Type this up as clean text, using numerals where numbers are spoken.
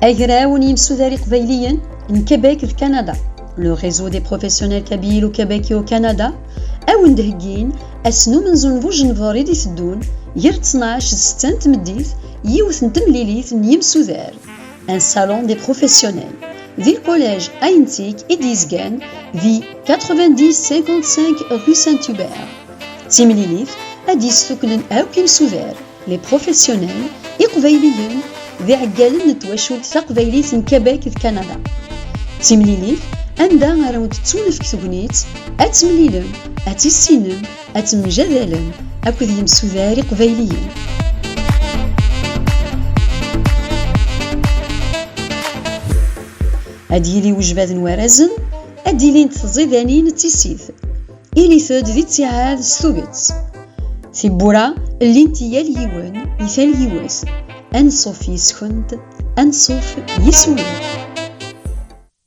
أجراون يمسوداري قبيليا من كيبيك في كندا لو ريزو دي بروفيسيونيل كابيل وكيبيكي وكندا أو ندهجين أسنو من زنفو جنفاري دي سدون ير 12 ستان تمديث يوث نتمليليث يمسودار ان salon des professionnels ذي الكوليج أينتيك إديزغان في 90-55 rue Saint-Hubert تمليليث أديس ثكلن أو كيمسودار لي بروفيسيونيل إقبيليين ذي عقالن نتواشول تقبيليث كيبيك في كندا تمليليث عندها راود تسولف كتبنيت أتمليلن أتيسينن أتمجادلن أكد يمسوداري قبيليين أديلي وجباد ورزن أديلي نتزيدانين تيسيث إلي ثود ذي تسعاد ستوغت ثبورا اللي انتيا اليوان يثال يواس أنصف يسخند أنصف يسوي